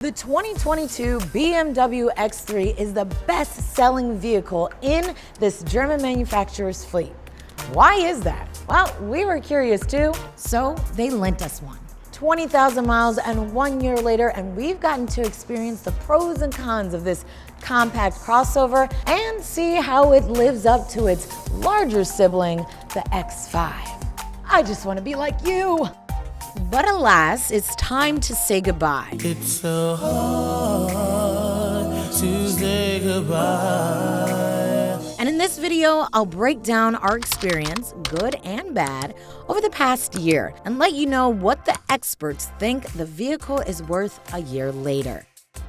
The 2022 BMW X3 is the best-selling vehicle in this German manufacturer's fleet. Why is that? Well, we were curious too, so they lent us one. 20,000 miles and 1 year later, and we've gotten to experience the pros and cons of this compact crossover and see how it lives up to its larger sibling, the X5. I just want to be like you. But alas, it's time to say goodbye. It's so hard to say goodbye. And in this video, I'll break down our experience, good and bad, over the past year and let you know what the experts think the vehicle is worth a year later.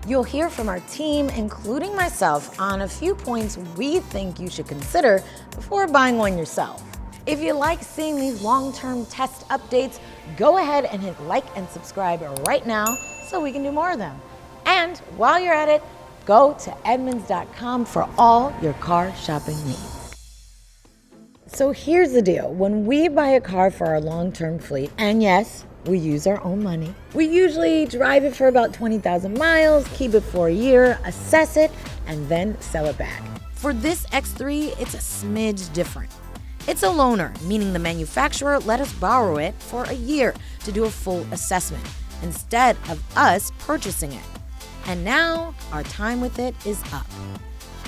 You'll hear from our team, including myself, on a few points we think you should consider before buying one yourself. If you like seeing these long-term test updates, go ahead and hit like and subscribe right now so we can do more of them. And while you're at it, go to Edmunds.com for all your car shopping needs. So here's the deal. When we buy a car for our long-term fleet, and yes, we use our own money, we usually drive it for about 20,000 miles, keep it for a year, assess it, and then sell it back. For this X3, it's a smidge different. It's a loaner, meaning the manufacturer let us borrow it for a year to do a full assessment, instead of us purchasing it. And now, our time with it is up.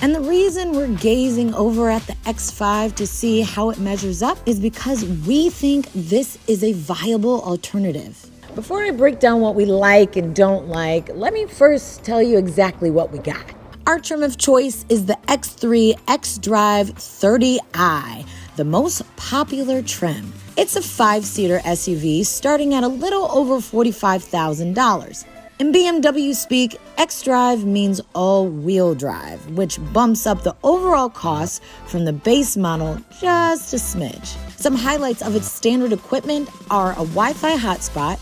And the reason we're gazing over at the X5 to see how it measures up is because we think this is a viable alternative. Before I break down what we like and don't like, let me first tell you exactly what we got. Our trim of choice is the X3 xDrive 30i, the most popular trim. It's a 5-seater SUV starting at a little over $45,000. In BMW speak, xDrive means all-wheel drive, which bumps up the overall cost from the base model just a smidge. Some highlights of its standard equipment are a Wi-Fi hotspot,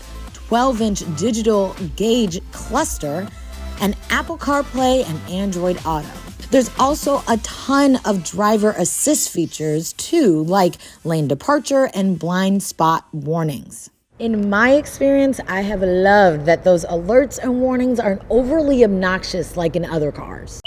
12-inch digital gauge cluster, and Apple CarPlay and Android Auto. There's also a ton of driver assist features too, like lane departure and blind spot warnings. In my experience, I have loved that those alerts and warnings aren't overly obnoxious like in other cars.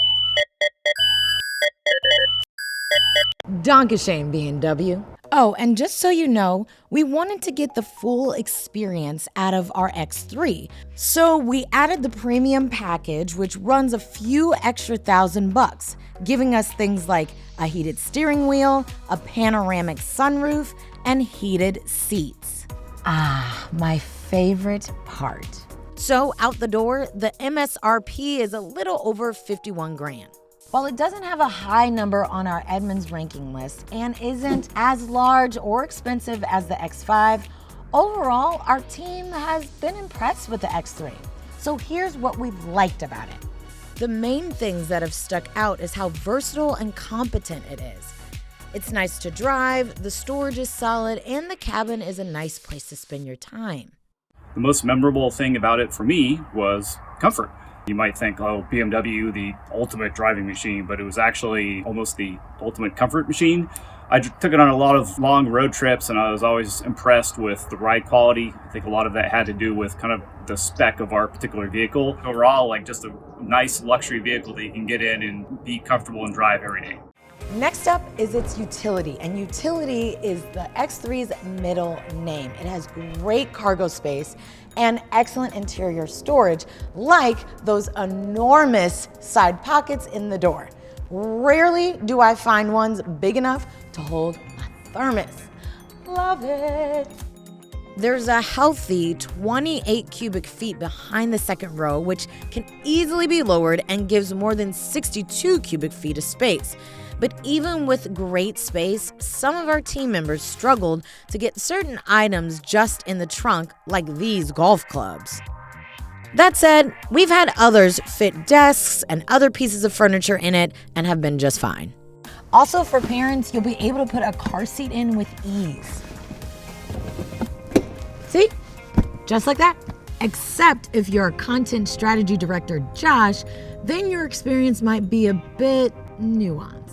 Dankeschön, BMW. Oh, and just so you know, we wanted to get the full experience out of our X3. So we added the premium package, which runs a few extra $1,000, giving us things like a heated steering wheel, a panoramic sunroof, and heated seats. Ah, my favorite part. So out the door, the MSRP is a little over 51 grand. While it doesn't have a high number on our Edmunds ranking list and isn't as large or expensive as the X5, overall, our team has been impressed with the X3. So here's what we've liked about it. The main things that have stuck out is how versatile and competent it is. It's nice to drive, the storage is solid, and the cabin is a nice place to spend your time. The most memorable thing about it for me was comfort. You might think, oh, BMW, the ultimate driving machine, but it was actually almost the ultimate comfort machine. I took it on a lot of long road trips, and I was always impressed with the ride quality. I think a lot of that had to do with kind of the spec of our particular vehicle. Overall, like just a nice luxury vehicle that you can get in and be comfortable and drive every day. Next up is its utility, and utility is the X3's middle name. It has great cargo space and excellent interior storage, like those enormous side pockets in the door. Rarely do I find ones big enough to hold my thermos. Love it. There's a healthy 28 cubic feet behind the second row, which can easily be lowered and gives more than 62 cubic feet of space. But even with great space, some of our team members struggled to get certain items just in the trunk, like these golf clubs. That said, we've had others fit desks and other pieces of furniture in it and have been just fine. Also, for parents, you'll be able to put a car seat in with ease. See? Just like that. Except if you're a content strategy director, Josh, then your experience might be a bit nuanced.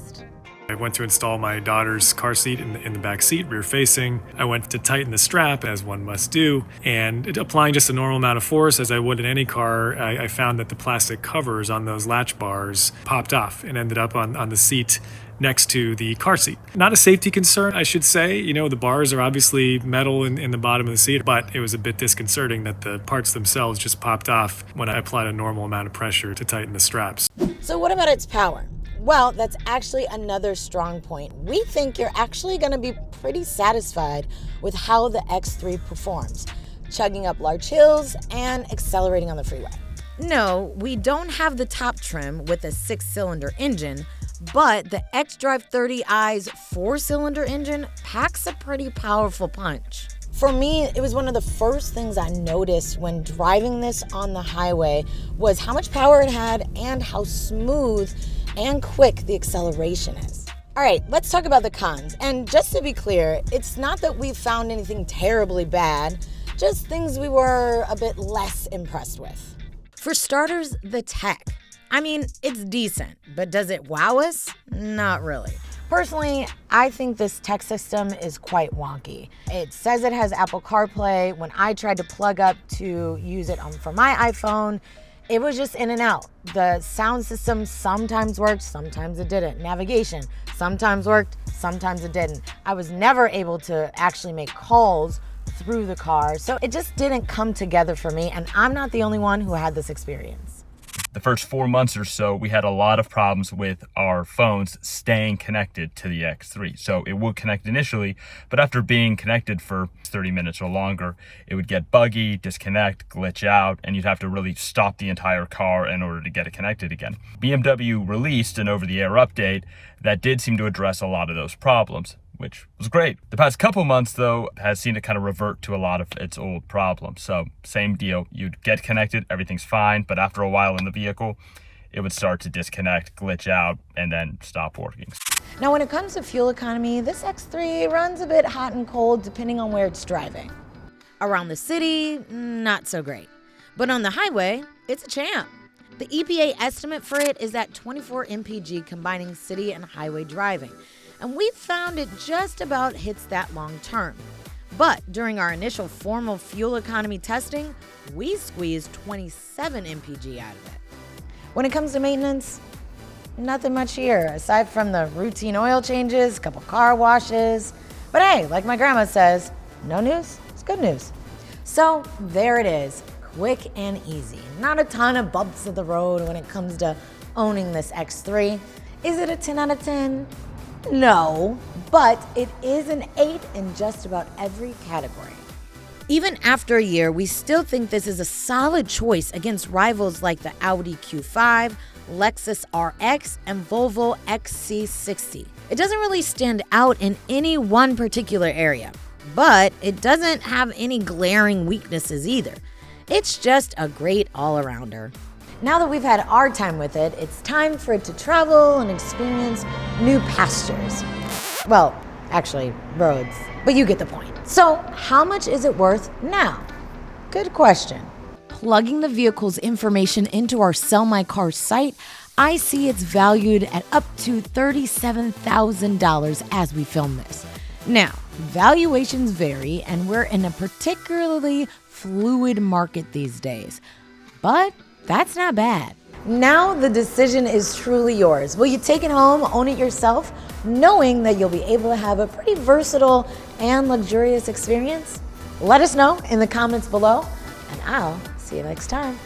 I went to install my daughter's car seat in the back seat, rear facing. I went to tighten the strap, as one must do, and applying just a normal amount of force, as I would in any car, I found that the plastic covers on those latch bars popped off and ended up on the seat next to the car seat. Not a safety concern, I should say. You know, the bars are obviously metal in the bottom of the seat, but it was a bit disconcerting that the parts themselves just popped off when I applied a normal amount of pressure to tighten the straps. So what about its power? Well, that's actually another strong point. We think you're actually going to be pretty satisfied with how the X3 performs, chugging up large hills and accelerating on the freeway. No, we don't have the top trim with a 6-cylinder engine, but the xDrive 30i's 4-cylinder engine packs a pretty powerful punch. For me, it was one of the first things I noticed when driving this on the highway was how much power it had and how smooth and quick the acceleration is. All right, let's talk about the cons. And just to be clear, it's not that we found anything terribly bad, just things we were a bit less impressed with. For starters, the tech. I mean, it's decent, but does it wow us? Not really. Personally, I think this tech system is quite wonky. It says it has Apple CarPlay. When I tried to plug up to use it for my iPhone, it was just in and out. The sound system sometimes worked, sometimes it didn't. Navigation sometimes worked, sometimes it didn't. I was never able to actually make calls through the car, so it just didn't come together for me, and I'm not the only one who had this experience. The first 4 months or so, we had a lot of problems with our phones staying connected to the X3. So it would connect initially, but after being connected for 30 minutes or longer, it would get buggy, disconnect, glitch out, and you'd have to really stop the entire car in order to get it connected again. BMW released an over-the-air update that did seem to address a lot of those problems, which was great. The past couple months, though, has seen it kind of revert to a lot of its old problems. So same deal, you'd get connected, everything's fine, but after a while in the vehicle, it would start to disconnect, glitch out, and then stop working. Now, when it comes to fuel economy, this X3 runs a bit hot and cold depending on where it's driving. Around the city, not so great. But on the highway, it's a champ. The EPA estimate for it is at 24 mpg combining city and highway driving. And we found it just about hits that long term. But during our initial formal fuel economy testing, we squeezed 27 mpg out of it. When it comes to maintenance, nothing much here, aside from the routine oil changes, a couple car washes. But hey, like my grandma says, no news is good news. So there it is, quick and easy. Not a ton of bumps of the road when it comes to owning this X3. Is it a 10 out of 10? No, but it is an 8 in just about every category. Even after a year, we still think this is a solid choice against rivals like the Audi Q5, Lexus RX, and Volvo XC60. It doesn't really stand out in any one particular area, but it doesn't have any glaring weaknesses either. It's just a great all-arounder. Now that we've had our time with it, it's time for it to travel and experience new pastures. Well, actually, roads, but you get the point. So, how much is it worth now? Good question. Plugging the vehicle's information into our Sell My Car site, I see it's valued at up to $37,000 as we film this. Now, valuations vary, and we're in a particularly fluid market these days. But that's not bad. Now the decision is truly yours. Will you take it home, own it yourself, knowing that you'll be able to have a pretty versatile and luxurious experience? Let us know in the comments below, and I'll see you next time.